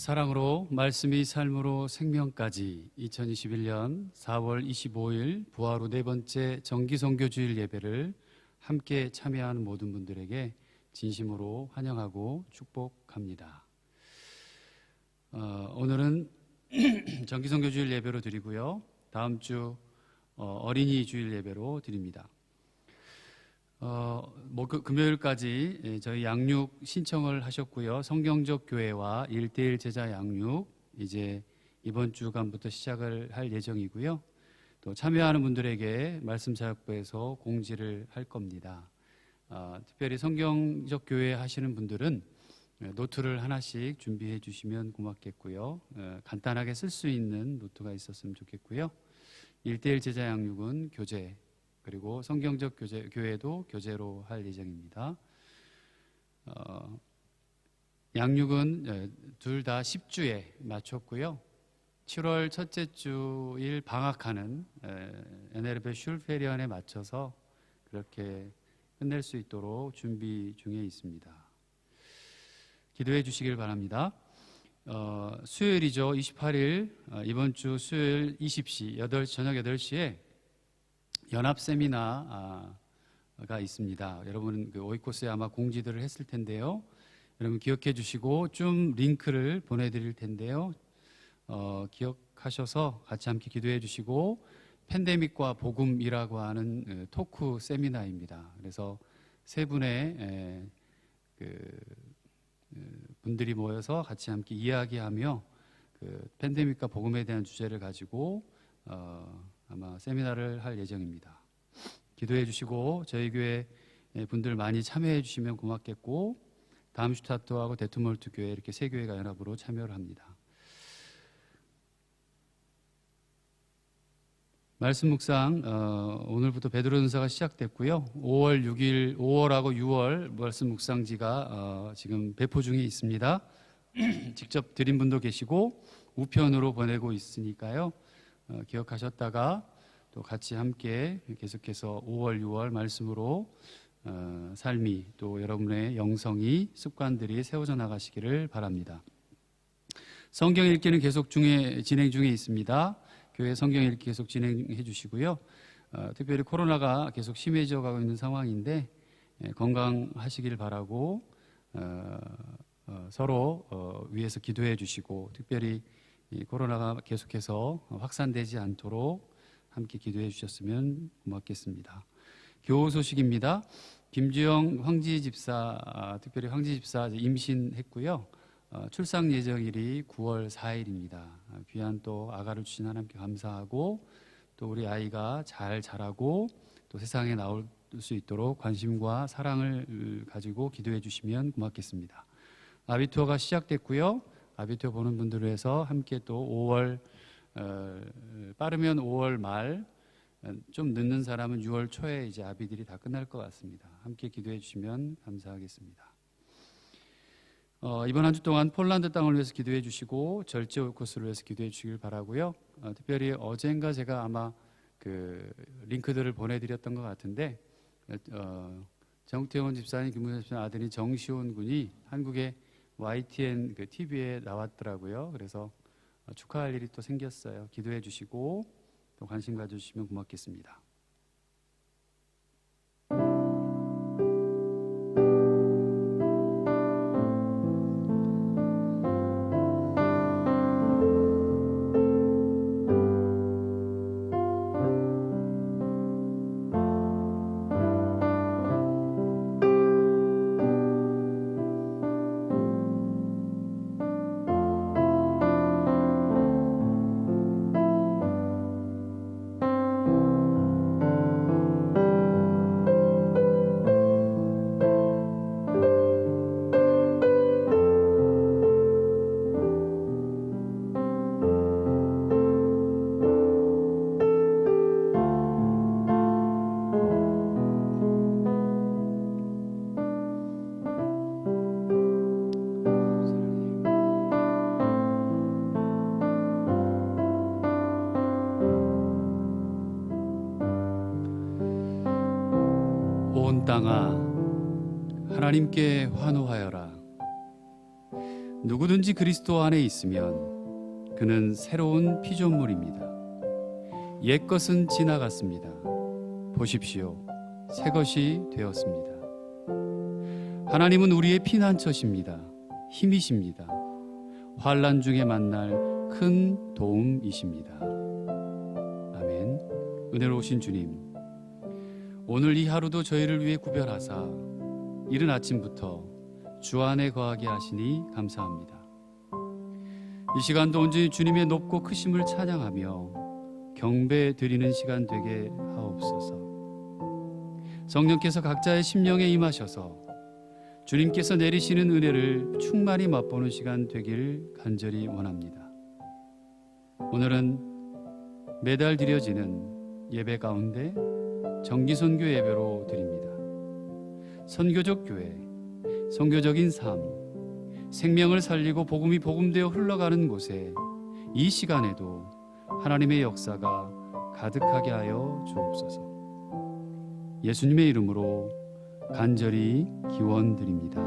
사랑으로 말씀이 삶으로 생명까지 2021년 4월 25일 부활 후 네 번째 정기선교주일 예배를 함께 참여하는 모든 분들에게 진심으로 환영하고 축복합니다. 오늘은 정기선교주일 예배로 드리고요. 다음 주 어린이 주일 예배로 드립니다. 금요일까지 저희 양육 신청을 하셨고요. 성경적 교회와 1:1 제자 양육 이제 이번 주간부터 시작을 할 예정이고요. 또 참여하는 분들에게 말씀사역부에서 공지를 할 겁니다. 특별히 성경적 교회 하시는 분들은 노트를 하나씩 준비해 주시면 고맙겠고요. 간단하게 쓸 수 있는 노트가 있었으면 좋겠고요. 1:1 제자 양육은 교재, 그리고 성경적 교회도 교재로 할 예정입니다. 양육은 둘 다 10주에 맞췄고요. 7월 첫째 주일 방학하는 NLF 슐페리언에 맞춰서 그렇게 끝낼 수 있도록 준비 중에 있습니다. 기도해 주시길 바랍니다. 수요일이죠. 28일 이번 주 수요일 20시 저녁 8시에 연합 세미나가 있습니다. 여러분 오이코스에 아마 공지들을 했을 텐데요. 여러분 기억해 주시고 좀 링크를 보내드릴 텐데요. 기억하셔서 같이 함께 기도해 주시고, 팬데믹과 복음이라고 하는 토크 세미나입니다. 그래서 세 분의 분들이 모여서 같이 함께 이야기하며 팬데믹과 복음에 대한 주제를 가지고 아마 세미나를 할 예정입니다. 기도해 주시고 저희 교회 분들 많이 참여해 주시면 고맙겠고, 다음슈타트하고 데트몰트 교회 이렇게 세 교회가 연합으로 참여를 합니다. 말씀 묵상 오늘부터 베드로전서가 시작됐고요. 5월하고 6월 말씀 묵상지가 지금 배포 중에 있습니다. 직접 드린 분도 계시고 우편으로 보내고 있으니까요. 기억하셨다가 또 같이 함께 계속해서 5월, 6월 말씀으로 삶이 또 여러분의 영성이 습관들이 세워져 나가시기를 바랍니다. 성경 읽기는 계속 진행 중에 있습니다. 교회 성경 읽기 계속 진행해 주시고요. 특별히 코로나가 계속 심해져 가고 있는 상황인데 건강하시길 바라고 서로 위해서 기도해 주시고, 특별히 이 코로나가 계속해서 확산되지 않도록 함께 기도해 주셨으면 고맙겠습니다. 교우 소식입니다. 김주영 황지 집사, 특별히 황지 집사 임신했고요. 출산 예정일이 9월 4일입니다. 귀한 또 아가를 주신 하나님께 감사하고, 또 우리 아이가 잘 자라고 또 세상에 나올 수 있도록 관심과 사랑을 가지고 기도해 주시면 고맙겠습니다. 아비투어가 시작됐고요. 아비투어 보는 분들을 해서 함께 또 5월 빠르면 5월 말, 좀 늦는 사람은 6월 초에 이제 아비들이 다 끝날 것 같습니다. 함께 기도해 주시면 감사하겠습니다. 이번 한 주 동안 폴란드 땅을 위해서 기도해 주시고 절제 오이코스를 위해서 기도해 주시길 바라고요. 특별히 어젠가 제가 아마 링크들을 보내드렸던 것 같은데, 정태원 집사님, 김문현 집사님 아들이 정시온 군이 한국의 YTN TV에 나왔더라고요. 그래서 축하할 일이 또 생겼어요. 기도해 주시고 또 관심 가져주시면 고맙겠습니다. 온 땅아 하나님께 환호하여라. 누구든지 그리스도 안에 있으면 그는 새로운 피조물입니다. 옛것은 지나갔습니다. 보십시오, 새것이 되었습니다. 하나님은 우리의 피난처십니다. 힘이십니다. 환난 중에 만날 큰 도움이십니다. 아멘. 은혜로우신 주님, 오늘 이 하루도 저희를 위해 구별하사 이른 아침부터 주 안에 거하게 하시니 감사합니다. 이 시간도 온전히 주님의 높고 크심을 찬양하며 경배 드리는 시간 되게 하옵소서. 성령께서 각자의 심령에 임하셔서 주님께서 내리시는 은혜를 충만히 맛보는 시간 되길 간절히 원합니다. 오늘은 매달 드려지는 예배 가운데 정기선교 예배로 드립니다. 선교적 교회, 선교적인 삶, 생명을 살리고 복음이 복음되어 흘러가는 곳에 이 시간에도 하나님의 역사가 가득하게 하여 주옵소서. 예수님의 이름으로 간절히 기원드립니다.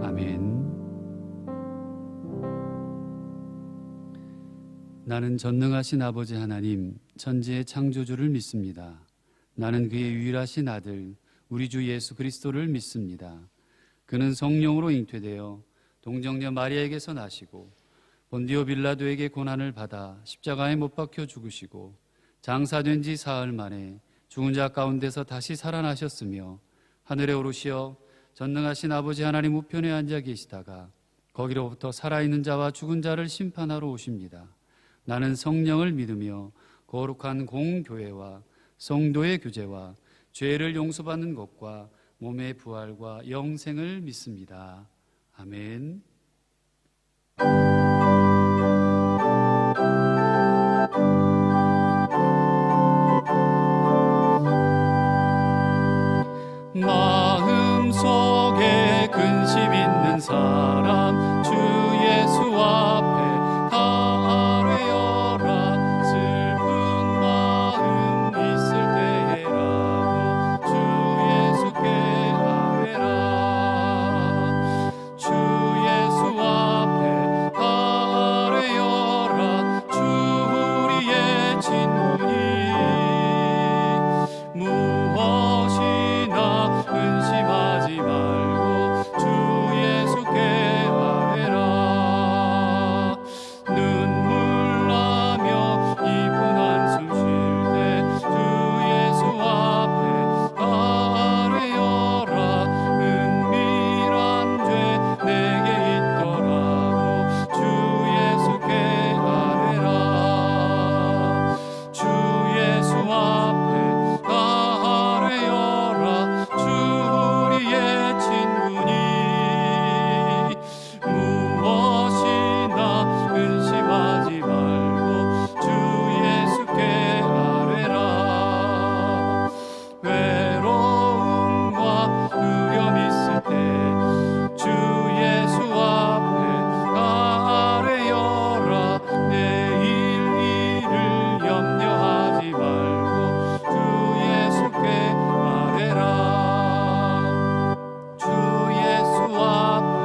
아멘. 나는 전능하신 아버지 하나님, 천지의 창조주를 믿습니다. 나는 그의 유일하신 아들 우리 주 예수 그리스도를 믿습니다. 그는 성령으로 잉태되어 동정녀 마리아에게서 나시고 본디오 빌라도에게 고난을 받아 십자가에 못 박혀 죽으시고 장사된 지 사흘 만에 죽은 자 가운데서 다시 살아나셨으며 하늘에 오르시어 전능하신 아버지 하나님 우편에 앉아 계시다가 거기로부터 살아있는 자와 죽은 자를 심판하러 오십니다. 나는 성령을 믿으며 거룩한 공교회와 성도의 교제와 죄를 용서받는 것과 몸의 부활과 영생을 믿습니다. 아멘. 마음속에 근심 있는 사람 주 예수 앞에 다 아뢰어라. 슬픈 마음 있을 때에라도 주 예수께 아뢰라. 주 예수 앞에 다 아뢰어라. 주 우리의 친구니 무엇이나 근심하지 말고 주 예수께 아뢰라. 눈물 나며 깊은 한숨 쉴 때 주 예수 앞에 아뢰어라. 은밀한 죄 내게 있더라도 주 예수께 아뢰라. 주 예수 앞에 아뢰어라. 주 우리의 친구니 무엇이나 근심하지 말고 주 예수께 아뢰라. 외로움과 두려움 있을 때 주 예수 앞에 아뢰어라. 내일 일을 염려하지 말고 주 예수께 아뢰라. 주 예수 앞에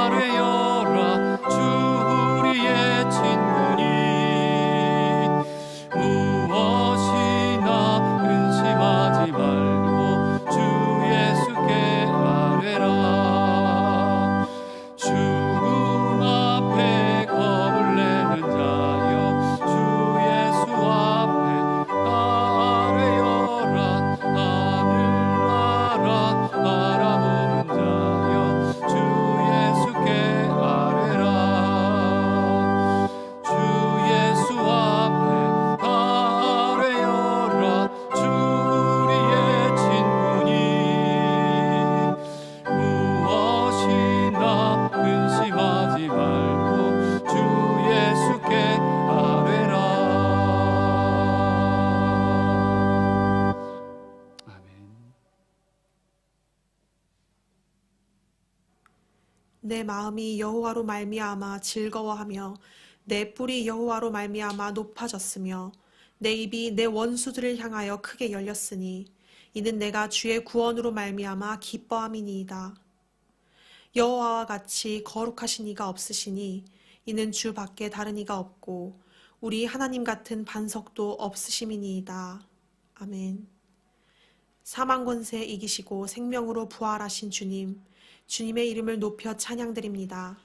아뢰어라. 주 우리의 친구니 무엇이나 근심하지 말고 주 예수께 아뢰라. 죽음 앞에 겁을 내는 자여 주 예수 앞에 아뢰어라. 하늘나라 바라보는 자여 주 예수께 아뢰라. 주 예수 앞에 아뢰어라. 주 우리의 친구니 무엇이나 근심하지 말고 주 예수께 아뢰라. 아멘. 내 마음이 여호와로 말미암아 즐거워하며 내 뿔이 여호와로 말미암아 높아졌으며 내 입이 내 원수들을 향하여 크게 열렸으니 이는 내가 주의 구원으로 말미암아 기뻐함이니이다. 여호와와 같이 거룩하신 이가 없으시니 이는 주 밖에 다른 이가 없고 우리 하나님 같은 반석도 없으심이니이다. 아멘. 사망 권세 이기시고 생명으로 부활하신 주님, 주님의 이름을 높여 찬양드립니다.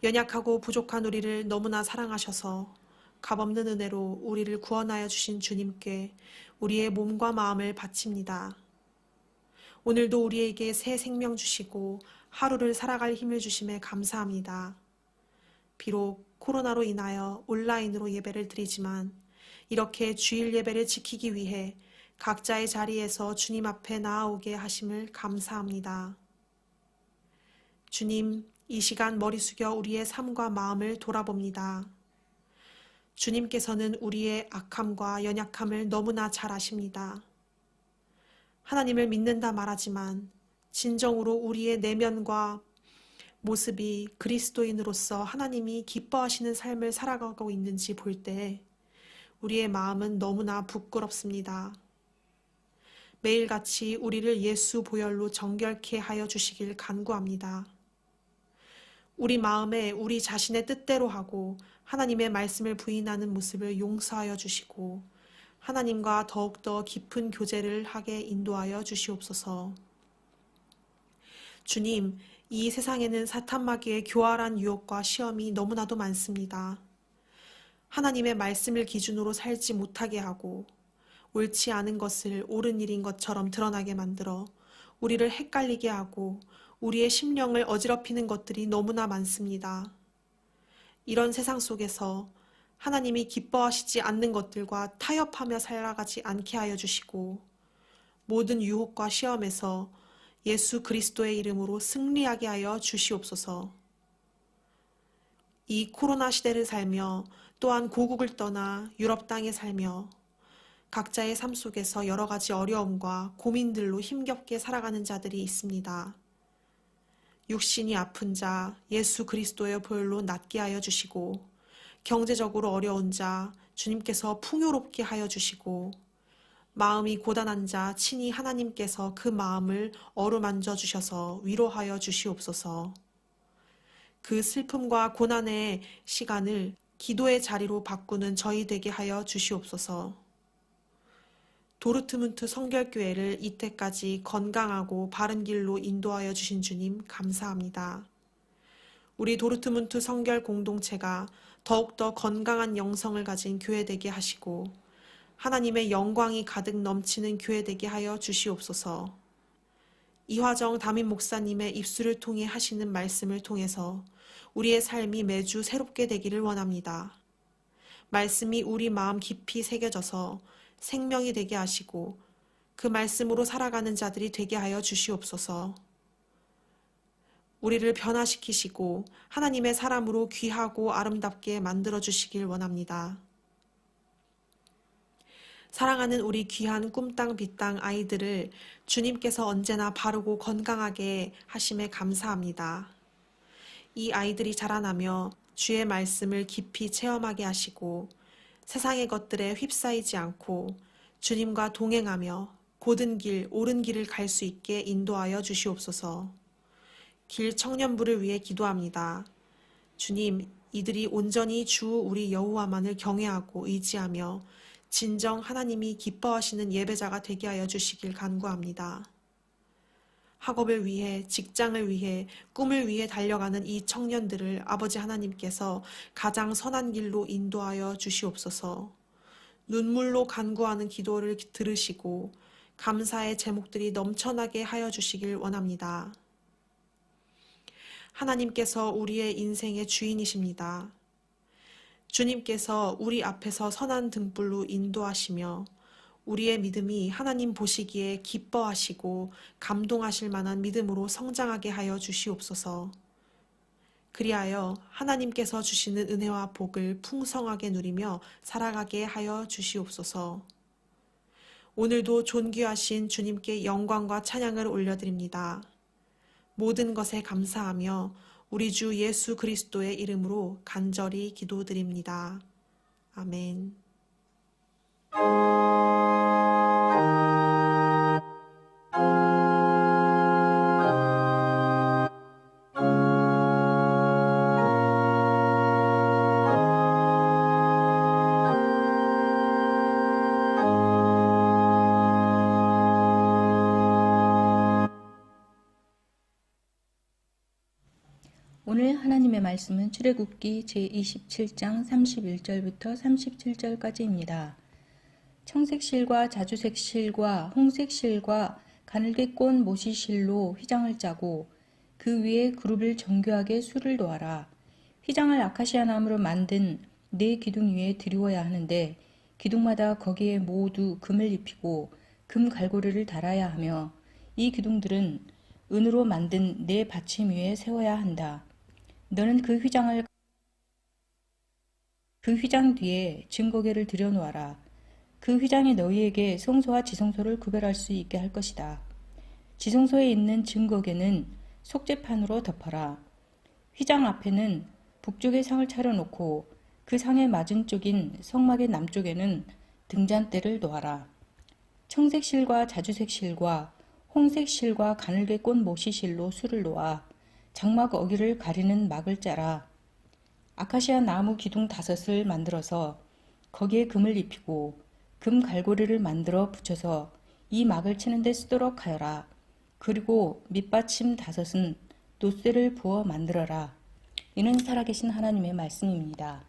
연약하고 부족한 우리를 너무나 사랑하셔서 값없는 은혜로 우리를 구원하여 주신 주님께 우리의 몸과 마음을 바칩니다. 오늘도 우리에게 새 생명 주시고 하루를 살아갈 힘을 주심에 감사합니다. 비록 코로나로 인하여 온라인으로 예배를 드리지만 이렇게 주일 예배를 지키기 위해 각자의 자리에서 주님 앞에 나아오게 하심을 감사합니다. 주님, 이 시간 머리 숙여 우리의 삶과 마음을 돌아봅니다. 주님께서는 우리의 악함과 연약함을 너무나 잘 아십니다. 하나님을 믿는다 말하지만 진정으로 우리의 내면과 모습이 그리스도인으로서 하나님이 기뻐하시는 삶을 살아가고 있는지 볼 때 우리의 마음은 너무나 부끄럽습니다. 매일같이 우리를 예수 보혈로 정결케 하여 주시길 간구합니다. 우리 마음에 우리 자신의 뜻대로 하고 하나님의 말씀을 부인하는 모습을 용서하여 주시고 하나님과 더욱더 깊은 교제를 하게 인도하여 주시옵소서. 주님, 이 세상에는 사탄 마귀의 교활한 유혹과 시험이 너무나도 많습니다. 하나님의 말씀을 기준으로 살지 못하게 하고 옳지 않은 것을 옳은 일인 것처럼 드러나게 만들어 우리를 헷갈리게 하고 우리의 심령을 어지럽히는 것들이 너무나 많습니다. 이런 세상 속에서 하나님이 기뻐하시지 않는 것들과 타협하며 살아가지 않게 하여 주시고 모든 유혹과 시험에서 예수 그리스도의 이름으로 승리하게 하여 주시옵소서. 이 코로나 시대를 살며 또한 고국을 떠나 유럽 땅에 살며 각자의 삶 속에서 여러 가지 어려움과 고민들로 힘겹게 살아가는 자들이 있습니다. 육신이 아픈 자 예수 그리스도의 보혈로 낫게 하여 주시고 경제적으로 어려운 자 주님께서 풍요롭게 하여 주시고 마음이 고단한 자 친히 하나님께서 그 마음을 어루만져 주셔서 위로하여 주시옵소서. 그 슬픔과 고난의 시간을 기도의 자리로 바꾸는 저희 되게 하여 주시옵소서. 도르트문트 성결교회를 이때까지 건강하고 바른 길로 인도하여 주신 주님 감사합니다. 우리 도르트문트 성결 공동체가 더욱더 건강한 영성을 가진 교회 되게 하시고 하나님의 영광이 가득 넘치는 교회 되게 하여 주시옵소서. 이화정 담임 목사님의 입술을 통해 하시는 말씀을 통해서 우리의 삶이 매주 새롭게 되기를 원합니다. 말씀이 우리 마음 깊이 새겨져서 생명이 되게 하시고 그 말씀으로 살아가는 자들이 되게 하여 주시옵소서. 우리를 변화시키시고 하나님의 사람으로 귀하고 아름답게 만들어 주시길 원합니다. 사랑하는 우리 귀한 꿈땅 빛땅 아이들을 주님께서 언제나 바르고 건강하게 하심에 감사합니다. 이 아이들이 자라나며 주의 말씀을 깊이 체험하게 하시고 세상의 것들에 휩싸이지 않고 주님과 동행하며 곧은 길, 옳은 길을 갈 수 있게 인도하여 주시옵소서. 길 청년부를 위해 기도합니다. 주님, 이들이 온전히 주 우리 여호와만을 경외하고 의지하며 진정 하나님이 기뻐하시는 예배자가 되게 하여 주시길 간구합니다. 학업을 위해, 직장을 위해, 꿈을 위해 달려가는 이 청년들을 아버지 하나님께서 가장 선한 길로 인도하여 주시옵소서. 눈물로 간구하는 기도를 들으시고 감사의 제목들이 넘쳐나게 하여 주시길 원합니다. 하나님께서 우리의 인생의 주인이십니다. 주님께서 우리 앞에서 선한 등불로 인도하시며 우리의 믿음이 하나님 보시기에 기뻐하시고 감동하실 만한 믿음으로 성장하게 하여 주시옵소서. 그리하여 하나님께서 주시는 은혜와 복을 풍성하게 누리며 살아가게 하여 주시옵소서. 오늘도 존귀하신 주님께 영광과 찬양을 올려드립니다. 모든 것에 감사하며 우리 주 예수 그리스도의 이름으로 간절히 기도드립니다. 아멘. 하나님의 말씀은 출애굽기 제27장 31절부터 37절까지입니다. 청색 실과 자주색 실과 홍색 실과 가늘게 꼰 모시 실로 휘장을 짜고 그 위에 그룹을 정교하게 수를 놓아라. 휘장을 아카시아 나무로 만든 4기둥 위에 드리워야 하는데 기둥마다 거기에 모두 금을 입히고 금 갈고리를 달아야 하며 이 기둥들은 은으로 만든 4받침 위에 세워야 한다. 너는 그 휘장 뒤에 증거궤를 들여놓아라. 그 휘장이 너희에게 성소와 지성소를 구별할 수 있게 할 것이다. 지성소에 있는 증거궤는 속죄판으로 덮어라. 휘장 앞에는 북쪽에 상을 차려놓고 그 상의 맞은 쪽인 성막의 남쪽에는 등잔대를 놓아라. 청색 실과 자주색 실과 홍색 실과 가늘게 꼰 모시 실로 수를 놓아 장막 어귀를 가리는 막을 짜라. 아카시아 나무 기둥 5을 만들어서 거기에 금을 입히고 금 갈고리를 만들어 붙여서 이 막을 치는 데 쓰도록 하여라. 그리고 밑받침 5은 놋쇠를 부어 만들어라. 이는 살아계신 하나님의 말씀입니다.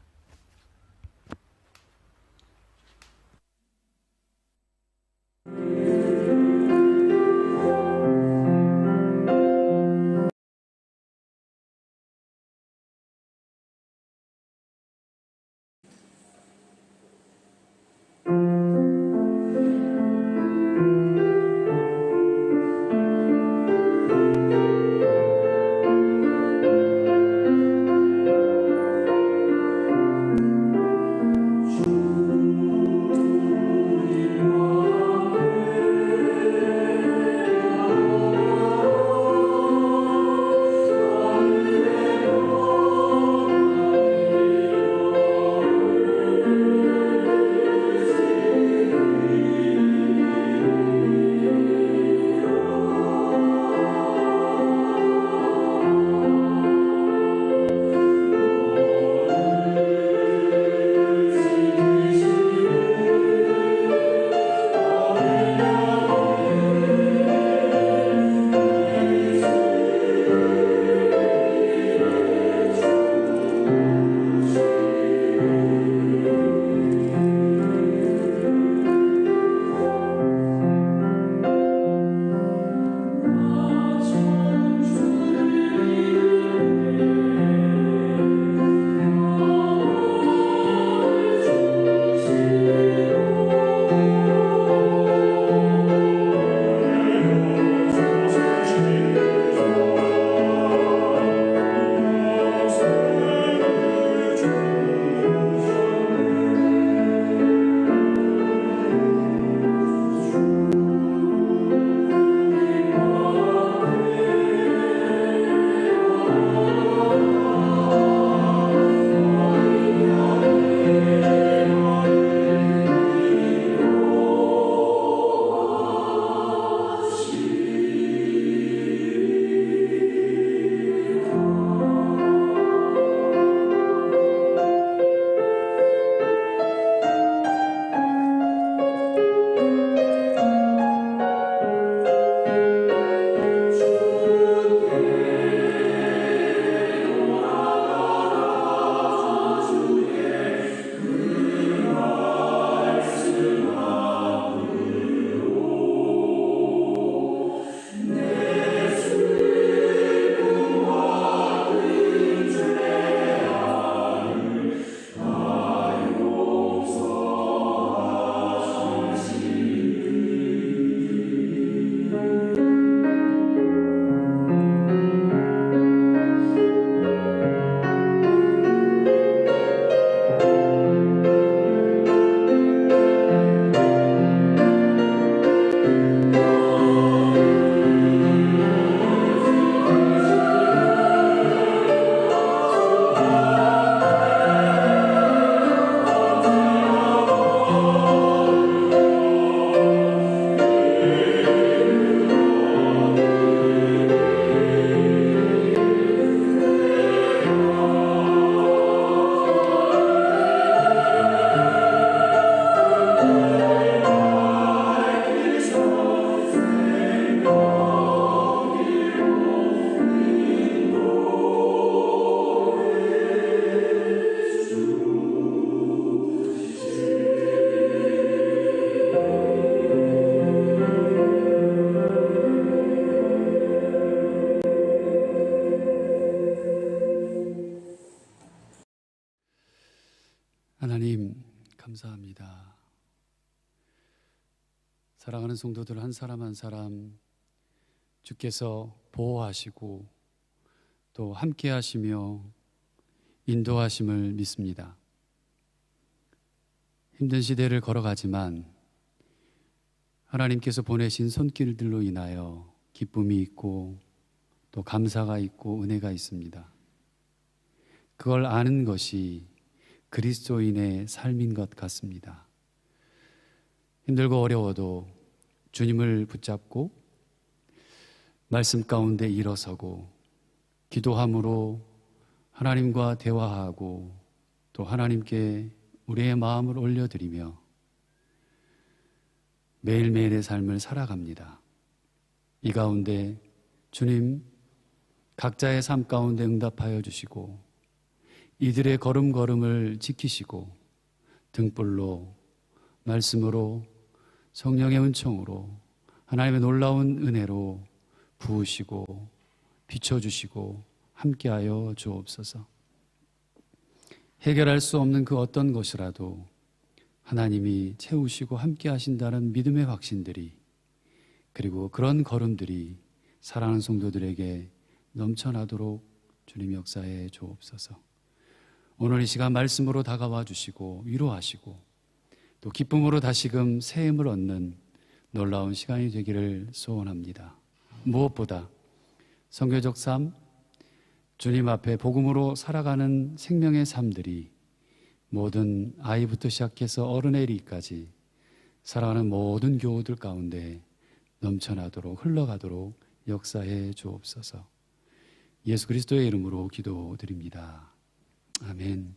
하나님 감사합니다. 사랑하는 성도들 한 사람 한 사람 주께서 보호하시고 또 함께 하시며 인도하심을 믿습니다. 힘든 시대를 걸어가지만 하나님께서 보내신 손길들로 인하여 기쁨이 있고 또 감사가 있고 은혜가 있습니다. 그걸 아는 것이 그리스도인의 삶인 것 같습니다. 힘들고 어려워도 주님을 붙잡고 말씀 가운데 일어서고 기도함으로 하나님과 대화하고 또 하나님께 우리의 마음을 올려드리며 매일매일의 삶을 살아갑니다. 이 가운데 주님 각자의 삶 가운데 응답하여 주시고 이들의 걸음걸음을 지키시고 등불로 말씀으로 성령의 은총으로 하나님의 놀라운 은혜로 부으시고 비춰주시고 함께하여 주옵소서. 해결할 수 없는 그 어떤 것이라도 하나님이 채우시고 함께 하신다는 믿음의 확신들이 그리고 그런 걸음들이 사랑하는 성도들에게 넘쳐나도록 주님 역사해 주옵소서. 오늘 이 시간 말씀으로 다가와 주시고 위로하시고 또 기쁨으로 다시금 새 힘을 얻는 놀라운 시간이 되기를 소원합니다. 무엇보다 선교적 삶, 주님 앞에 복음으로 살아가는 생명의 삶들이 모든 아이부터 시작해서 어른에 이르기까지 살아가는 모든 교우들 가운데 넘쳐나도록 흘러가도록 역사해 주옵소서. 예수 그리스도의 이름으로 기도드립니다. 아멘.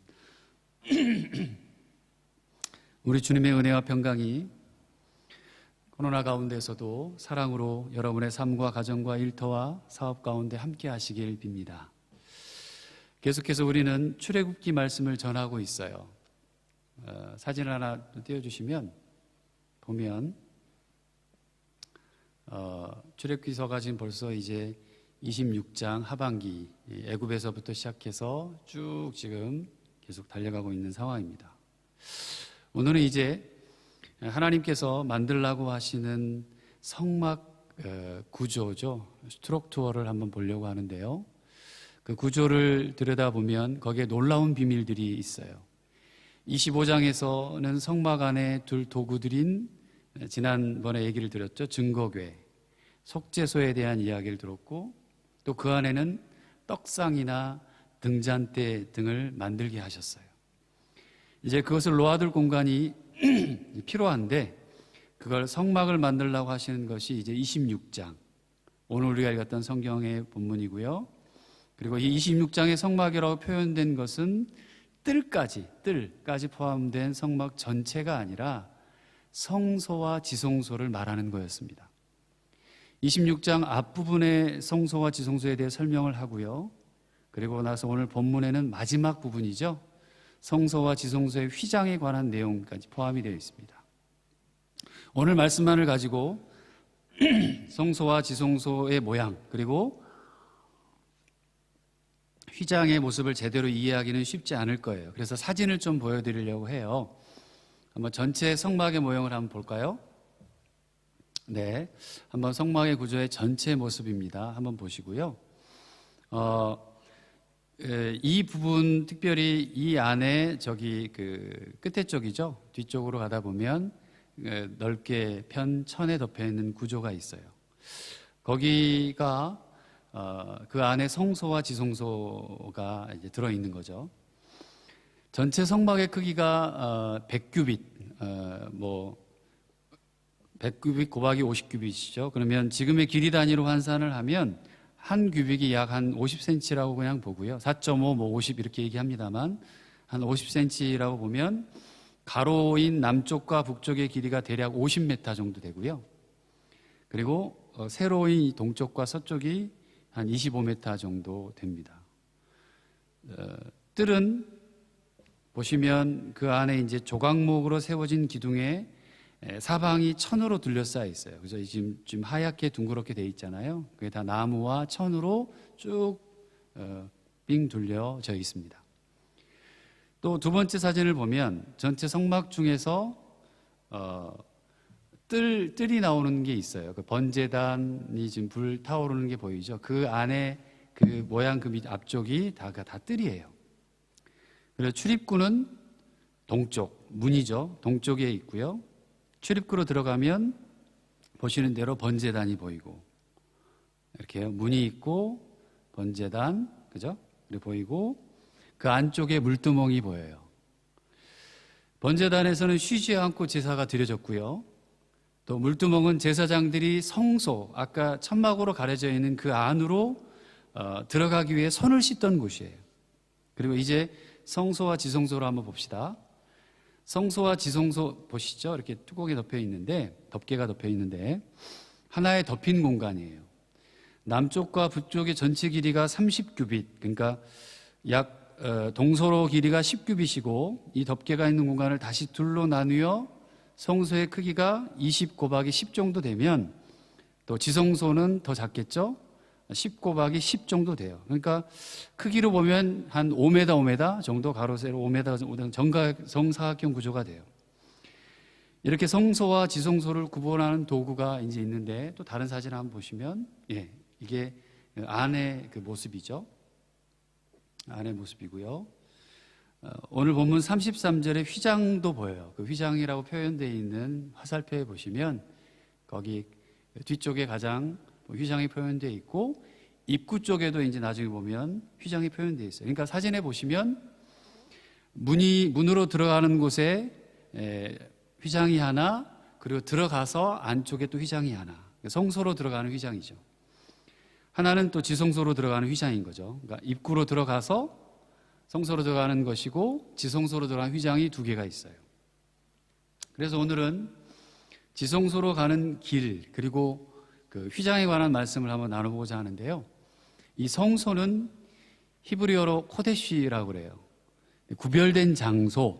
우리 주님의 은혜와 평강이 코로나 가운데서도 사랑으로 여러분의 삶과 가정과 일터와 사업 가운데 함께 하시길 빕니다. 계속해서 우리는 출애굽기 말씀을 전하고 있어요. 사진 하나 띄워주시면 보면 출애굽기서가 지금 벌써 이제 26장 하반기 애굽에서부터 시작해서 쭉 지금 계속 달려가고 있는 상황입니다. 오늘은 이제 하나님께서 만들라고 하시는 성막 구조죠. 스트럭투어를 한번 보려고 하는데요. 그 구조를 들여다보면 거기에 놀라운 비밀들이 있어요. 25장에서는 성막 안에 둘 도구들인 지난번에 얘기를 드렸죠. 증거궤, 속죄소에 대한 이야기를 들었고 또 그 안에는 떡상이나 등잔대 등을 만들게 하셨어요. 이제 그것을 놓아둘 공간이 필요한데 그걸 성막을 만들려고 하시는 것이 이제 26장. 오늘 우리가 읽었던 성경의 본문이고요. 그리고 이 26장의 성막이라고 표현된 것은 뜰까지 포함된 성막 전체가 아니라 성소와 지성소를 말하는 거였습니다. 26장 앞부분의 성소와 지성소에 대해 설명을 하고요. 그리고 나서 오늘 본문에는 마지막 부분이죠. 성소와 지성소의 휘장에 관한 내용까지 포함이 되어 있습니다. 오늘 말씀만을 가지고 성소와 지성소의 모양 그리고 휘장의 모습을 제대로 이해하기는 쉽지 않을 거예요. 그래서 사진을 좀 보여드리려고 해요. 한번 전체 성막의 모형을 한번 볼까요? 네, 한번 성막의 구조의 전체 모습입니다. 한번 보시고요. 이 부분 특별히 이 안에 저기 그 끝에 쪽이죠. 뒤쪽으로 가다 보면 넓게 천에 덮여 있는 구조가 있어요. 거기가 그 안에 성소와 지성소가 이제 들어 있는 거죠. 전체 성막의 크기가 100규빗, 100규빗 곱하기 50규빗이죠. 그러면 지금의 길이 단위로 환산을 하면 한 규빗이 약 한 50cm라고 그냥 보고요. 4.5, 50 이렇게 얘기합니다만 한 50cm라고 보면 가로인 남쪽과 북쪽의 길이가 대략 50m 정도 되고요. 그리고 세로인 동쪽과 서쪽이 한 25m 정도 됩니다. 뜰은 보시면 그 안에 이제 조각목으로 세워진 기둥에 사방이 천으로 둘러싸여 있어요. 그래서 지금 하얗게 둥그렇게 돼 있잖아요. 그게 다 나무와 천으로 쭉 빙 둘려져 있습니다. 또 두 번째 사진을 보면 전체 성막 중에서 뜰이 나오는 게 있어요. 그 번제단이 지금 불 타오르는 게 보이죠. 그 안에 그 모양 그 밑 앞쪽이 다 뜰이에요. 그래서 출입구는 동쪽, 문이죠. 동쪽에 있고요. 출입구로 들어가면 보시는 대로 번제단이 보이고, 이렇게 문이 있고, 번제단, 그죠? 이렇게 보이고, 그 안쪽에 물두멍이 보여요. 번제단에서는 쉬지 않고 제사가 드려졌고요. 또 물두멍은 제사장들이 성소, 아까 천막으로 가려져 있는 그 안으로 들어가기 위해 손을 씻던 곳이에요. 그리고 이제 성소와 지성소로 한번 봅시다. 성소와 지성소 보시죠? 이렇게 뚜껑에 덮개가 덮여 있는데 하나의 덮인 공간이에요. 남쪽과 북쪽의 전체 길이가 30규빗, 그러니까 약 동서로 길이가 10규빗이고 이 덮개가 있는 공간을 다시 둘로 나누어 성소의 크기가 20 곱하기 10 정도 되면 또 지성소는 더 작겠죠? 10 곱하기 10 정도 돼요. 그러니까 크기로 보면 한 5m 정도, 가로 세로 5m 정사각형 구조가 돼요. 이렇게 성소와 지성소를 구분하는 도구가 이제 있는데 또 다른 사진 한번 보시면 이게 안의 그 모습이죠. 안의 모습이고요. 오늘 본문 33절에 휘장도 보여요. 그 휘장이라고 표현되어 있는 화살표에 보시면 거기 뒤쪽에 가장 휘장이 표현되어 있고 입구 쪽에도 이제 나중에 보면 휘장이 표현되어 있어요. 그러니까 사진에 보시면 문으로 들어가는 곳에 휘장이 하나, 그리고 들어가서 안쪽에 또 휘장이 하나. 성소로 들어가는 휘장이죠. 하나는 또 지성소로 들어가는 휘장인 거죠. 그러니까 입구로 들어가서 성소로 들어가는 것이고 지성소로 들어가는 휘장이 두 개가 있어요. 그래서 오늘은 지성소로 가는 길, 그리고 그 휘장에 관한 말씀을 한번 나눠보고자 하는데요. 이 성소는 히브리어로 코데시라고 그래요. 구별된 장소,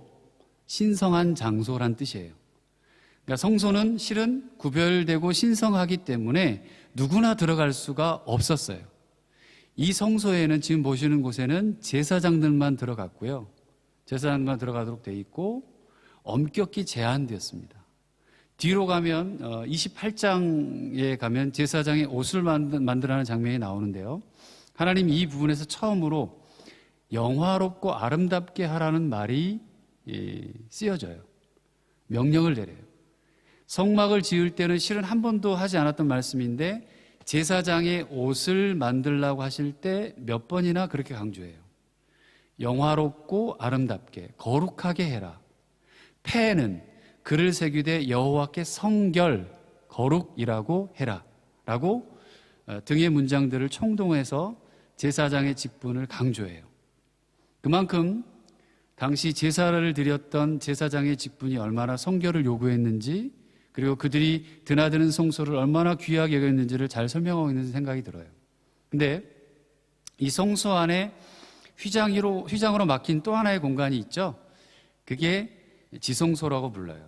신성한 장소란 뜻이에요. 그러니까 성소는 실은 구별되고 신성하기 때문에 누구나 들어갈 수가 없었어요. 이 성소에는 지금 보시는 곳에는 제사장들만 들어갔고요. 제사장들만 들어가도록 돼 있고 엄격히 제한되었습니다. 뒤로 가면 28장에 가면 제사장의 옷을 만들어가는 장면이 나오는데요. 하나님 이 부분에서 처음으로 영화롭고 아름답게 하라는 말이 쓰여져요. 명령을 내려요. 성막을 지을 때는 실은 한 번도 하지 않았던 말씀인데 제사장의 옷을 만들라고 하실 때 몇 번이나 그렇게 강조해요. 영화롭고 아름답게 거룩하게 해라. 폐는 글을 새기되 여호와께 성결 거룩이라고 해라 라고 등의 문장들을 총동해서 제사장의 직분을 강조해요. 그만큼 당시 제사를 드렸던 제사장의 직분이 얼마나 성결을 요구했는지, 그리고 그들이 드나드는 성소를 얼마나 귀하게 여겼는지를 잘 설명하고 있는 생각이 들어요. 근데 이 성소 안에 휘장으로 막힌 또 하나의 공간이 있죠. 그게 지성소라고 불러요.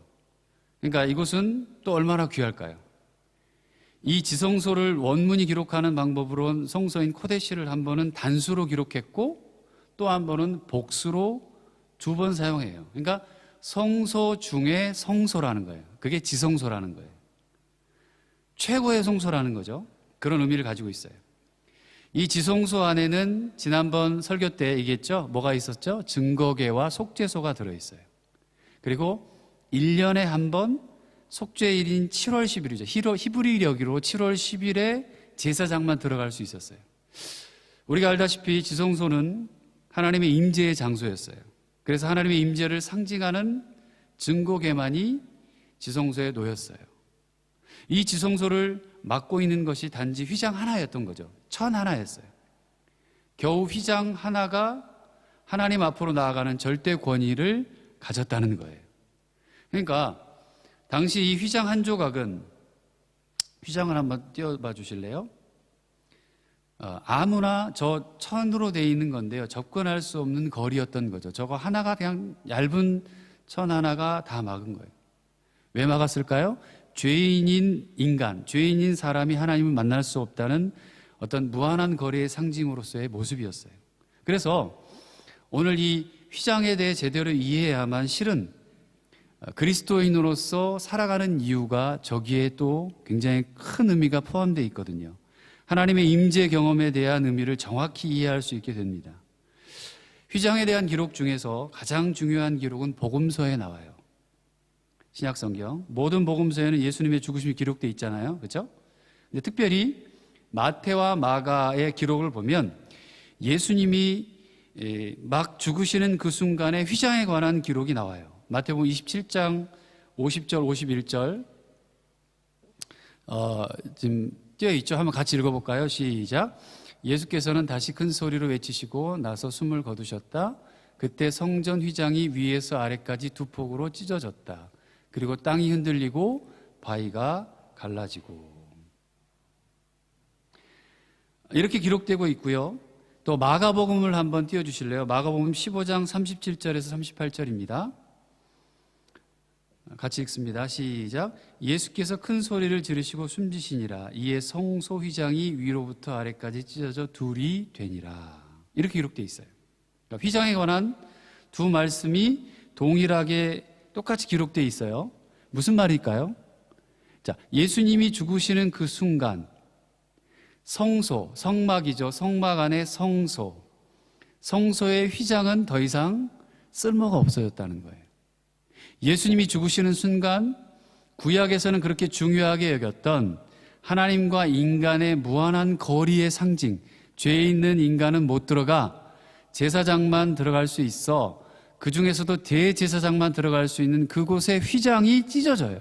그러니까 이곳은 또 얼마나 귀할까요? 이 지성소를 원문이 기록하는 방법으로는 성소인 코데시를 한 번은 단수로 기록했고 또 한 번은 복수로 2번 사용해요. 그러니까 성소 중에 성소라는 거예요. 그게 지성소라는 거예요. 최고의 성소라는 거죠. 그런 의미를 가지고 있어요. 이 지성소 안에는 지난번 설교 때 얘기했죠. 뭐가 있었죠? 증거궤와 속죄소가 들어있어요. 그리고 1년에 한 번 속죄일인 7월 10일이죠. 히브리력으로 7월 10일에 제사장만 들어갈 수 있었어요. 우리가 알다시피 지성소는 하나님의 임재의 장소였어요. 그래서 하나님의 임재를 상징하는 증거궤만이 지성소에 놓였어요. 이 지성소를 막고 있는 것이 단지 휘장 하나였던 거죠. 천 하나였어요. 겨우 휘장 하나가 하나님 앞으로 나아가는 절대 권위를 가졌다는 거예요. 그러니까 당시 이 휘장 한 조각은, 휘장을 한번 띄워봐 주실래요? 아무나 저 천으로 되어 있는 건데요. 접근할 수 없는 거리였던 거죠. 저거 하나가 그냥 얇은 천 하나가 다 막은 거예요. 왜 막았을까요? 죄인인 인간, 죄인인 사람이 하나님을 만날 수 없다는 어떤 무한한 거리의 상징으로서의 모습이었어요. 그래서 오늘 이 휘장에 대해 제대로 이해해야만 실은 그리스도인으로서 살아가는 이유가 저기에 또 굉장히 큰 의미가 포함되어 있거든요. 하나님의 임재 경험에 대한 의미를 정확히 이해할 수 있게 됩니다. 휘장에 대한 기록 중에서 가장 중요한 기록은 복음서에 나와요. 신약성경 모든 복음서에는 예수님의 죽으심이 기록되어 있잖아요. 그렇죠? 근데 특별히 마태와 마가의 기록을 보면 예수님이 막 죽으시는 그 순간에 휘장에 관한 기록이 나와요. 마태복음 27장 50절 51절 지금 띄어 있죠. 한번 같이 읽어볼까요? 시작. 예수께서는 다시 큰 소리로 외치시고 나서 숨을 거두셨다. 그때 성전 휘장이 위에서 아래까지 두 폭으로 찢어졌다. 그리고 땅이 흔들리고 바위가 갈라지고. 이렇게 기록되고 있고요. 또 마가복음을 한번 띄워주실래요? 마가복음 15장 37절에서 38절입니다. 같이 읽습니다. 시작. 예수께서 큰 소리를 지르시고 숨지시니라. 이에 성소 휘장이 위로부터 아래까지 찢어져 둘이 되니라. 이렇게 기록되어 있어요. 그러니까 휘장에 관한 두 말씀이 동일하게 똑같이 기록되어 있어요. 무슨 말일까요? 자, 예수님이 죽으시는 그 순간 성소, 성막이죠. 성막 안에 성소. 성소의 휘장은 더 이상 쓸모가 없어졌다는 거예요. 예수님이 죽으시는 순간 구약에서는 그렇게 중요하게 여겼던 하나님과 인간의 무한한 거리의 상징, 죄 있는 인간은 못 들어가 제사장만 들어갈 수 있어 그 중에서도 대제사장만 들어갈 수 있는 그곳의 휘장이 찢어져요.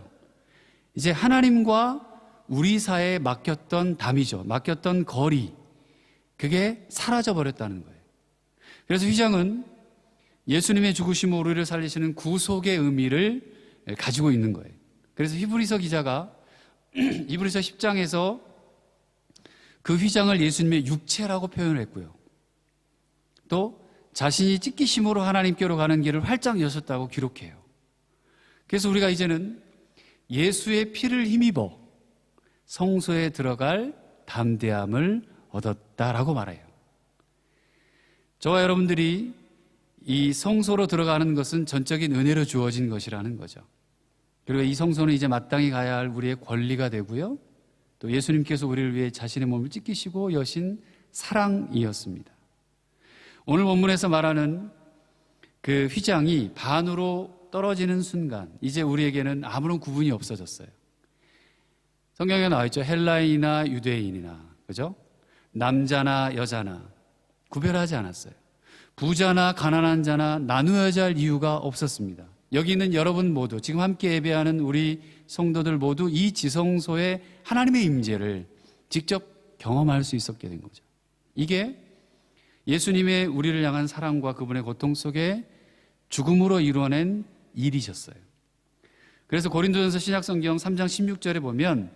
이제 하나님과 우리 사이에 맡겼던 담이죠. 맡겼던 거리, 그게 사라져 버렸다는 거예요. 그래서 휘장은 예수님의 죽으심으로 우리를 살리시는 구속의 의미를 가지고 있는 거예요. 그래서 히브리서 기자가 히브리서 10장에서 그 휘장을 예수님의 육체라고 표현을 했고요. 또 자신이 찢기심으로 하나님께로 가는 길을 활짝 여셨다고 기록해요. 그래서 우리가 이제는 예수의 피를 힘입어 성소에 들어갈 담대함을 얻었다라고 말해요. 저와 여러분들이 이 성소로 들어가는 것은 전적인 은혜로 주어진 것이라는 거죠. 그리고 이 성소는 이제 마땅히 가야 할 우리의 권리가 되고요. 또 예수님께서 우리를 위해 자신의 몸을 찢기시고 여신 사랑이었습니다. 오늘 본문에서 말하는 그 휘장이 반으로 떨어지는 순간 이제 우리에게는 아무런 구분이 없어졌어요. 성경에 나와 있죠. 헬라인이나 유대인이나, 그죠? 남자나 여자나 구별하지 않았어요. 부자나 가난한 자나 나누어야 할 이유가 없었습니다. 여기 있는 여러분 모두, 지금 함께 예배하는 우리 성도들 모두 이 지성소의 하나님의 임재를 직접 경험할 수 있었게 된 거죠. 이게 예수님의 우리를 향한 사랑과 그분의 고통 속에 죽음으로 이루어낸 일이셨어요. 그래서 고린도전서 신약성경 3장 16절에 보면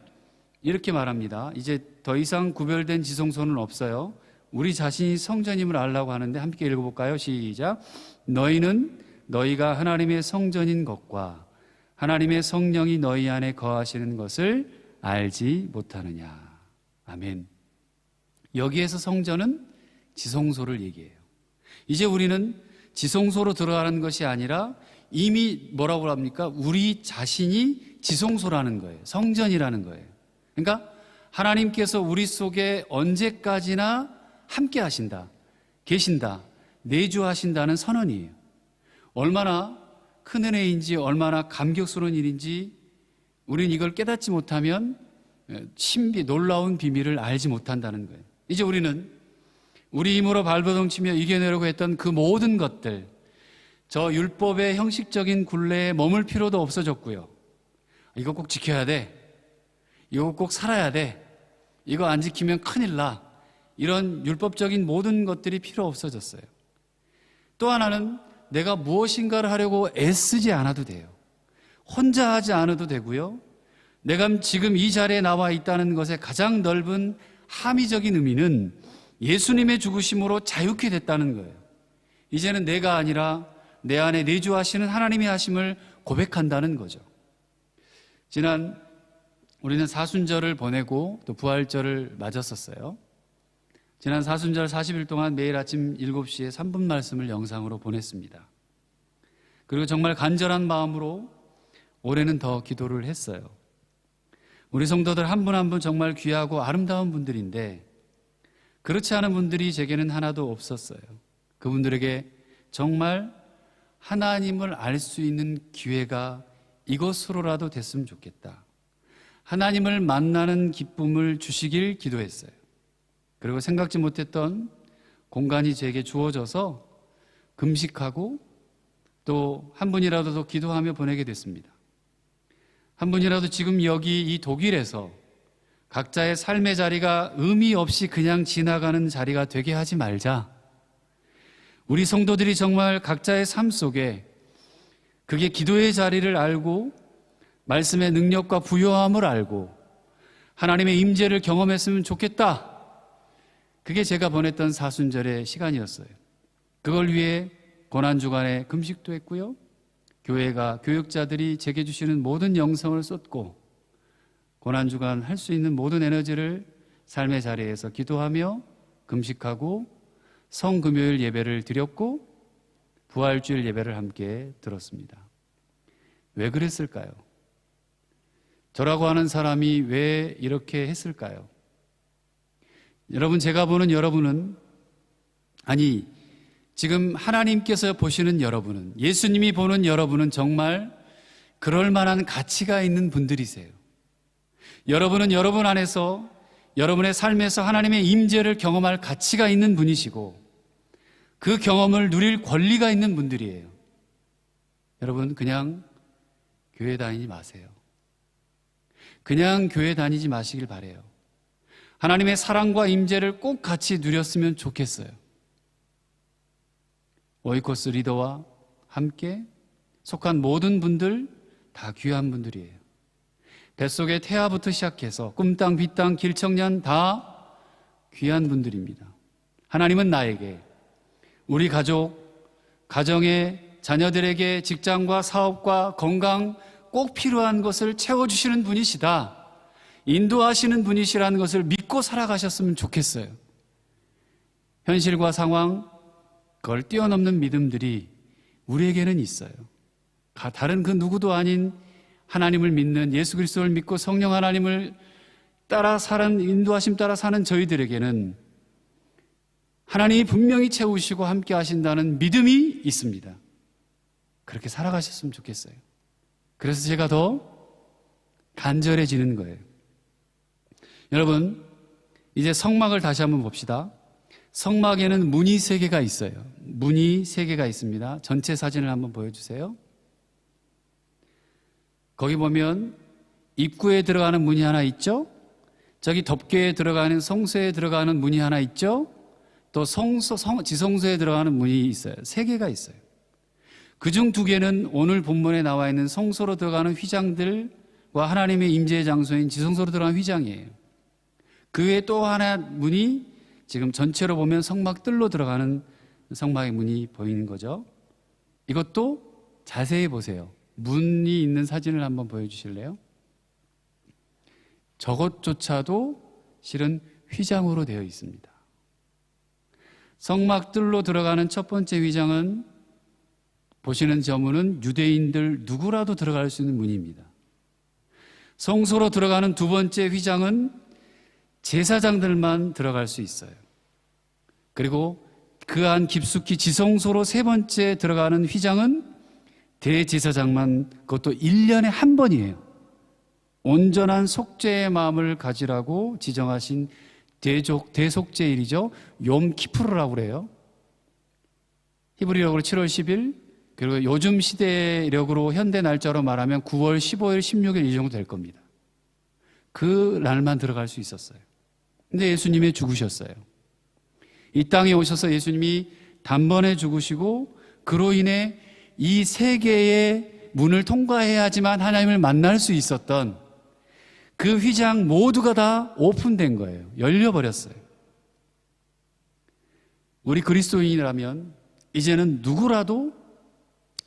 이렇게 말합니다. 이제 더 이상 구별된 지성소는 없어요. 우리 자신이 성전임을 알라고 하는데 함께 읽어볼까요? 시작. 너희는 너희가 하나님의 성전인 것과 하나님의 성령이 너희 안에 거하시는 것을 알지 못하느냐. 아멘. 여기에서 성전은 지성소를 얘기해요. 이제 우리는 지성소로 들어가는 것이 아니라 이미 뭐라고 합니까? 우리 자신이 지성소라는 거예요. 성전이라는 거예요. 그러니까 하나님께서 우리 속에 언제까지나 함께 하신다, 계신다, 내주하신다는 선언이에요. 얼마나 큰 은혜인지 얼마나 감격스러운 일인지 우리는 이걸 깨닫지 못하면 신비, 놀라운 비밀을 알지 못한다는 거예요. 이제 우리는 우리 힘으로 발버둥치며 이겨내려고 했던 그 모든 것들, 저 율법의 형식적인 굴레에 머물 필요도 없어졌고요. 이거 꼭 지켜야 돼. 이거 꼭 살아야 돼. 이거 안 지키면 큰일 나. 이런 율법적인 모든 것들이 필요 없어졌어요. 또 하나는 내가 무엇인가를 하려고 애쓰지 않아도 돼요. 혼자 하지 않아도 되고요. 내가 지금 이 자리에 나와 있다는 것의 가장 넓은 함의적인 의미는 예수님의 죽으심으로 자유케 됐다는 거예요. 이제는 내가 아니라 내 안에 내주하시는 하나님의 하심을 고백한다는 거죠. 우리는 사순절을 보내고 또 부활절을 맞았었어요. 지난 사순절 40일 동안 매일 아침 7시에 3분 말씀을 영상으로 보냈습니다. 그리고 정말 간절한 마음으로 올해는 더 기도를 했어요. 우리 성도들 한 분 한 분 정말 귀하고 아름다운 분들인데 그렇지 않은 분들이 제게는 하나도 없었어요. 그분들에게 정말 하나님을 알 수 있는 기회가 이것으로라도 됐으면 좋겠다. 하나님을 만나는 기쁨을 주시길 기도했어요. 그리고 생각지 못했던 공간이 제게 주어져서 금식하고 또 한 분이라도 더 기도하며 보내게 됐습니다. 한 분이라도 지금 여기 이 독일에서 각자의 삶의 자리가 의미 없이 그냥 지나가는 자리가 되게 하지 말자. 우리 성도들이 정말 각자의 삶 속에 그게 기도의 자리를 알고 말씀의 능력과 부요함을 알고 하나님의 임재를 경험했으면 좋겠다. 그게 제가 보냈던 사순절의 시간이었어요. 그걸 위해 고난주간에 금식도 했고요. 교회가 교육자들이 제게 주시는 모든 영성을 쏟고 고난주간 할 수 있는 모든 에너지를 삶의 자리에서 기도하며 금식하고 성금요일 예배를 드렸고 부활주일 예배를 함께 들었습니다. 왜 그랬을까요? 저라고 하는 사람이 왜 이렇게 했을까요? 여러분, 제가 보는 여러분은, 아니, 지금 하나님께서 보시는 여러분은, 예수님이 보는 여러분은 정말 그럴 만한 가치가 있는 분들이세요. 여러분은 여러분 안에서 여러분의 삶에서 하나님의 임재를 경험할 가치가 있는 분이시고 그 경험을 누릴 권리가 있는 분들이에요. 여러분, 그냥 교회 다니지 마세요. 그냥 교회 다니지 마시길 바라요. 하나님의 사랑과 임재를 꼭 같이 누렸으면 좋겠어요. 오이코스 리더와 함께 속한 모든 분들 다 귀한 분들이에요. 뱃속의 태아부터 시작해서 꿈땅, 빛땅, 길청년 다 귀한 분들입니다. 하나님은 나에게, 우리 가족, 가정의 자녀들에게 직장과 사업과 건강 꼭 필요한 것을 채워주시는 분이시다. 인도하시는 분이시라는 것을 믿고 살아가셨으면 좋겠어요. 현실과 상황, 그걸 뛰어넘는 믿음들이 우리에게는 있어요. 다른 그 누구도 아닌 하나님을 믿는, 예수 그리스도를 믿고 성령 하나님을 따라 사는, 인도하심 따라 사는 저희들에게는 하나님이 분명히 채우시고 함께 하신다는 믿음이 있습니다. 그렇게 살아가셨으면 좋겠어요. 그래서 제가 더 간절해지는 거예요. 여러분, 이제 성막을 다시 한번 봅시다. 성막에는 문이 3개가 있어요. 문이 3개가 있습니다. 전체 사진을 한번 보여주세요. 거기 보면 입구에 들어가는 문이 하나 있죠? 저기 덮개에 들어가는 성소에 들어가는 문이 하나 있죠? 또 지성소에 들어가는 문이 있어요. 3개가 있어요. 그중 2개는 오늘 본문에 나와 있는 성소로 들어가는 휘장들과 하나님의 임재의 장소인 지성소로 들어가는 휘장이에요. 그 외에 또 하나 문이 지금 전체로 보면 성막들로 들어가는 성막의 문이 보이는 거죠. 이것도 자세히 보세요. 문이 있는 사진을 한번 보여주실래요? 저것조차도 실은 휘장으로 되어 있습니다. 성막들로 들어가는 첫 번째 휘장은 보시는 저 문은 유대인들 누구라도 들어갈 수 있는 문입니다. 성소로 들어가는 2번째 휘장은 제사장들만 들어갈 수 있어요. 그리고 그 안 깊숙이 지성소로 3번째 들어가는 휘장은 대제사장만, 그것도 1년에 한 번이에요. 온전한 속죄의 마음을 가지라고 지정하신 대속죄일이죠. 욤 키푸르라고 그래요. 히브리력으로 7월 10일, 그리고 요즘 시대력으로 현대 날짜로 말하면 9월 15일, 16일 이 정도 될 겁니다. 그 날만 들어갈 수 있었어요. 근데 예수님이 죽으셨어요. 이 땅에 오셔서 예수님이 단번에 죽으시고 그로 인해 이 3개의 문을 통과해야지만 하나님을 만날 수 있었던 그 휘장 모두가 다 오픈된 거예요. 열려버렸어요. 우리 그리스도인이라면 이제는 누구라도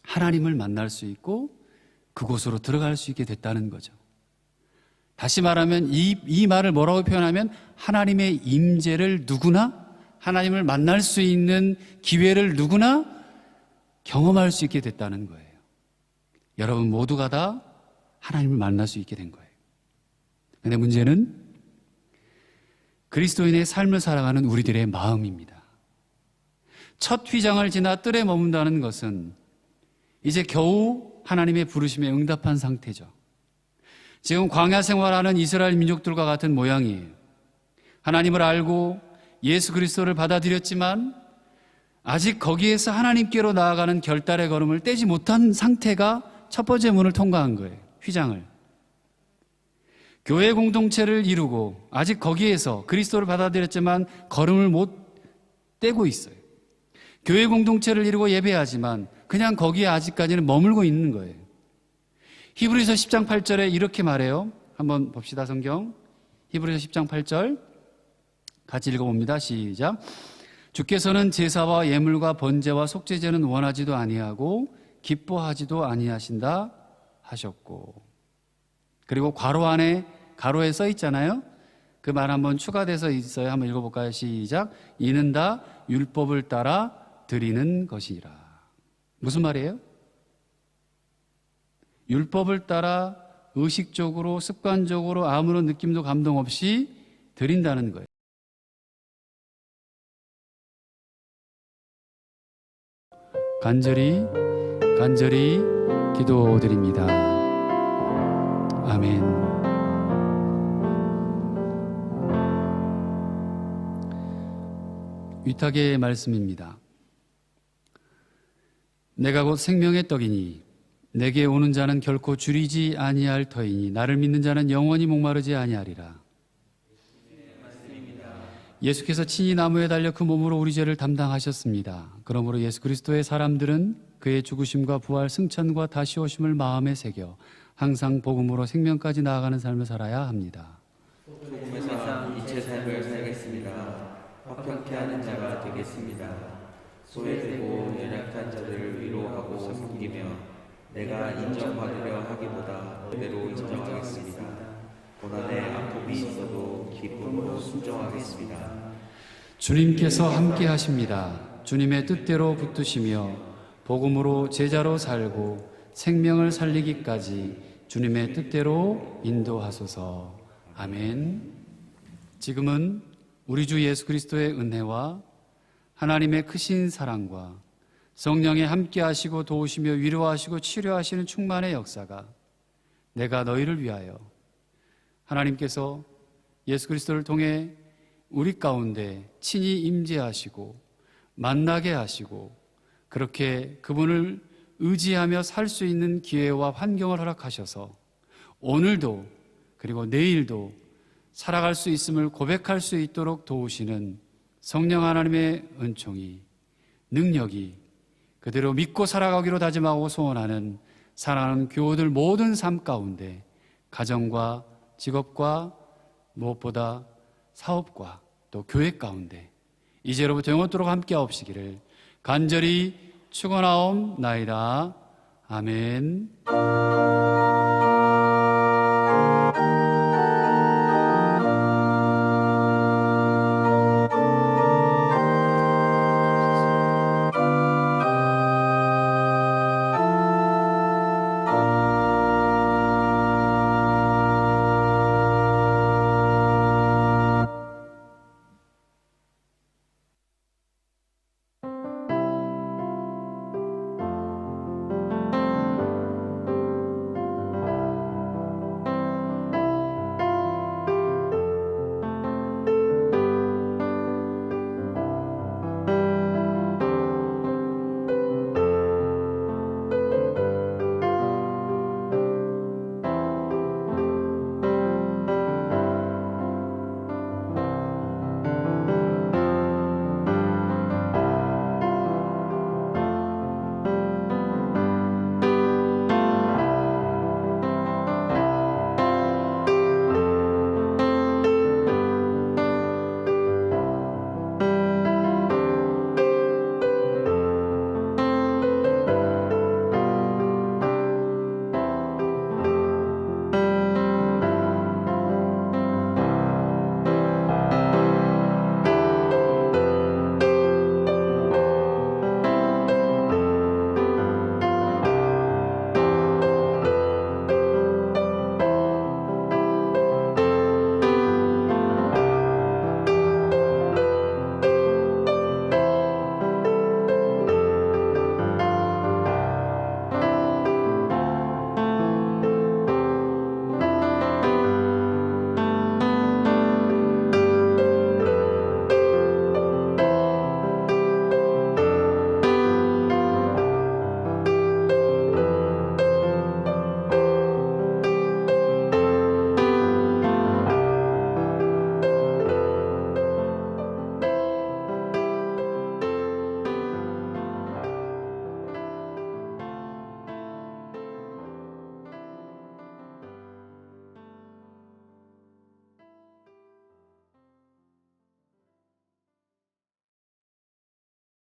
하나님을 만날 수 있고 그곳으로 들어갈 수 있게 됐다는 거죠. 다시 말하면 이 말을 뭐라고 표현하면 하나님의 임재를 누구나 하나님을 만날 수 있는 기회를 누구나 경험할 수 있게 됐다는 거예요. 여러분 모두가 다 하나님을 만날 수 있게 된 거예요. 그런데 문제는 그리스도인의 삶을 살아가는 우리들의 마음입니다. 첫 휘장을 지나 뜰에 머문다는 것은 이제 겨우 하나님의 부르심에 응답한 상태죠. 지금 광야 생활하는 이스라엘 민족들과 같은 모양이에요. 하나님을 알고 예수 그리스도를 받아들였지만 아직 거기에서 하나님께로 나아가는 결단의 걸음을 떼지 못한 상태가 첫 번째 문을 통과한 거예요. 휘장을. 교회 공동체를 이루고 아직 거기에서 그리스도를 받아들였지만 걸음을 못 떼고 있어요. 교회 공동체를 이루고 예배하지만 그냥 거기에 아직까지는 머물고 있는 거예요. 히브리서 10장 8절에 이렇게 말해요. 한번 봅시다, 성경. 히브리서 10장 8절 같이 읽어봅니다. 시작. 주께서는 제사와 예물과 번제와 속죄제는 원하지도 아니하고 기뻐하지도 아니하신다 하셨고, 그리고 가로에 써 있잖아요. 그 말 한번 추가돼서 있어요. 한번 읽어볼까요? 시작. 이는 다 율법을 따라 드리는 것이라. 무슨 말이에요? 율법을 따라 의식적으로 습관적으로 아무런 느낌도 감동 없이 드린다는 거예요. 간절히 기도드립니다. 아멘. 위탁의 말씀입니다. 내가 곧 생명의 떡이니 내게 오는 자는 결코 줄이지 아니할 터이니 나를 믿는 자는 영원히 목마르지 아니하리라. 예수께서 친히 나무에 달려 그 몸으로 우리 죄를 담당하셨습니다. 그러므로 예수 그리스도의 사람들은 그의 죽으심과 부활, 승천과 다시 오심을 마음에 새겨 항상 복음으로 생명까지 나아가는 삶을 살아야 합니다. 복음에서 이체 삶을 살겠습니다. 화평케 하는 자가 되겠습니다. 소외되고 연약한 자들을 위로하고 섬기며 내가 인정받으려 하기보다 그대로 인정하겠습니다. 고난에 아픔이 있어도 기쁨으로 순종하겠습니다. 주님께서 함께 하십니다. 주님의 뜻대로 붙드시며 복음으로 제자로 살고 생명을 살리기까지 주님의 뜻대로 인도하소서. 아멘. 지금은 우리 주 예수 그리스도의 은혜와 하나님의 크신 사랑과 성령의 함께 하시고 도우시며 위로하시고 치료하시는 충만의 역사가 내가 너희를 위하여 하나님께서 예수 그리스도를 통해 우리 가운데 친히 임재하시고 만나게 하시고 그렇게 그분을 의지하며 살 수 있는 기회와 환경을 허락하셔서 오늘도 그리고 내일도 살아갈 수 있음을 고백할 수 있도록 도우시는 성령 하나님의 은총이, 능력이 그대로 믿고 살아가기로 다짐하고 소원하는 사랑하는 교우들 모든 삶 가운데 가정과 직업과 무엇보다 사업과 또 교회 가운데 이제로부터 영원토록 함께 하옵시기를 간절히 축원하옵나이다. 아멘.